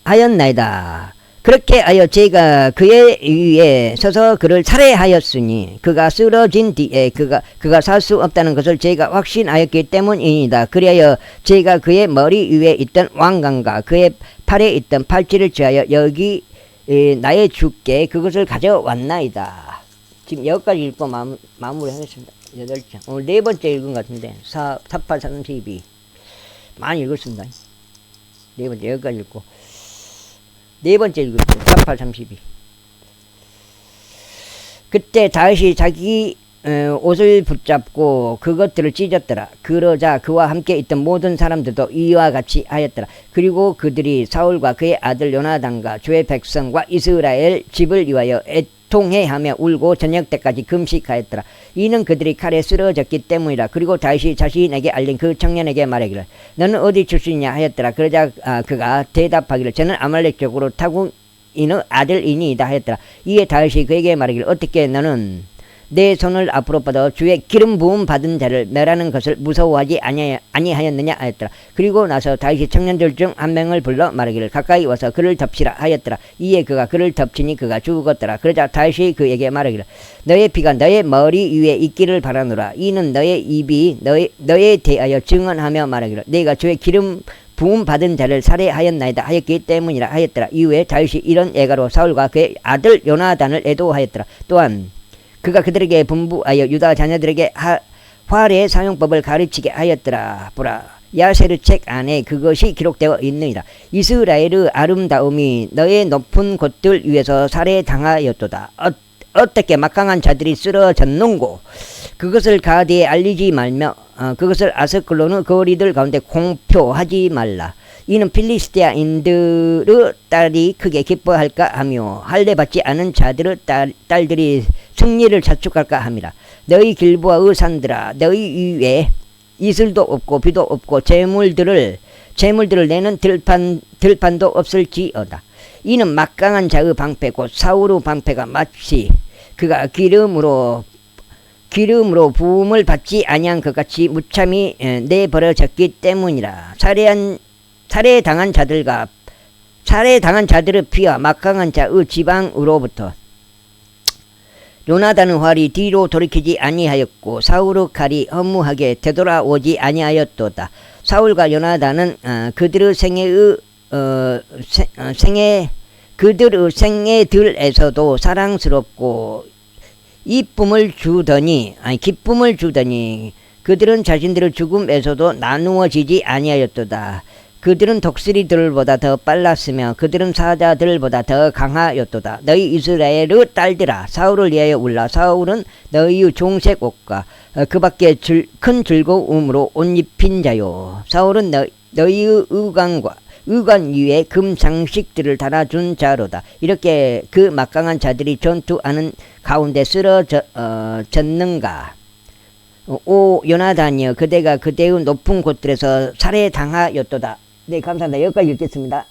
하였나이다. 그렇게 하여 제가 그의 위에 서서 그를 살해하였으니, 그가 쓰러진 뒤에 그가 살 수 없다는 것을 제가 확신하였기 때문입니다. 그리하여 제가 그의 머리 위에 있던 왕관과 그의 팔에 있던 팔찌를 취하여 여기 나의 주께 그것을 가져왔나이다. 지금 여기까지 읽고 마무리하겠습니다. 8장. 오늘 네 번째 읽은 것 같은데 4832 많이 읽었습니다. 네 번째 여기까지 읽고 네 번째 읽었어요. 4832 그때 다윗이 자기 옷을 붙잡고 그것들을 찢었더라. 그러자 그와 함께 있던 모든 사람들도 이와 같이 하였더라. 그리고 그들이 사울과 그의 아들 요나단과 주의 백성과 이스라엘 집을 위하여 애통해하며 울고 저녁 때까지 금식하였더라. 이는 그들이 칼에 쓰러졌기 때문이라. 그리고 다윗이 자신에게 알린 그 청년에게 말하기를 너는 어디 출신이냐 하였더라. 그러자 그가 대답하기를 저는 아말렉 족으로 타국 이는 아들이니이다 하였더라. 이에 다윗이 그에게 말하기를 어떻게 너는 내 손을 앞으로 뻗어 주의 기름 부음 받은 자를 멸하는 것을 무서워하지 아니하였느냐 하였더라. 그리고 나서 다윗이 청년들 중 한 명을 불러 말하기를 가까이 와서 그를 덮치라 하였더라. 이에 그가 그를 덮치니 그가 죽었더라. 그러자 다윗이 그에게 말하기를 너의 피가 너의 머리 위에 있기를 바라노라. 이는 너의 입이 너에 대하여 증언하며 말하기를 내가 주의 기름 부음 받은 자를 살해하였나이다 하였기 때문이라 하였더라. 이후에 다윗이 이런 예가로 사울과 그의 아들 요나단을 애도하였더라. 또한 그가 그들에게 분부하여 유다 자녀들에게 활의 사용법을 가르치게 하였더라. 보라 야세르 책 안에 그것이 기록되어 있느니라. 이스라엘의 아름다움이 너의 높은 곳들 위에서 살해당하였도다. 어떻게 막강한 자들이 쓰러졌는고 그것을 가드에 알리지 말며 그것을 아스클론의 거리들 가운데 공표하지 말라. 이는 필리스티아인들의 딸이 크게 기뻐할까 하며 할례받지 않은 자들의 딸들이 승리를 자축할까 함이라. 너희 길보아의 산들아 너희 위에 이슬도 없고 비도 없고 재물들을 내는 들판도 없을지어다. 이는 막강한 자의 방패 곧 사울의 방패가 마치 그가 기름으로 부음을 받지 아니한 것 같이 무참히 내버려졌기 때문이라. 살해당한 자들의 피와 막강한 자의 지방으로부터 요나단의 활이 뒤로 돌이키지 아니하였고 사울의 칼이 허무하게 되돌아오지 아니하였도다. 사울과 요나단은 그들의 생애들에서도 사랑스럽고 기쁨을 주더니 그들은 자신들의 죽음에서도 나누어지지 아니하였도다. 그들은 독수리들보다 더 빨랐으며 그들은 사자들보다 더 강하였도다. 너희 이스라엘의 딸들아 사울을 위하여 울라. 사울은 너희의 종색 옷과 그 밖에 큰 즐거움으로 옷 입힌 자요. 사울은 너희의 의관 위에 금 장식들을 달아준 자로다. 이렇게 그 막강한 자들이 전투하는 가운데 쓰러졌는가. 오 요나단이여 그대가 그대의 높은 곳들에서 살해당하였도다. 네 감사합니다. 여기까지 읽겠습니다.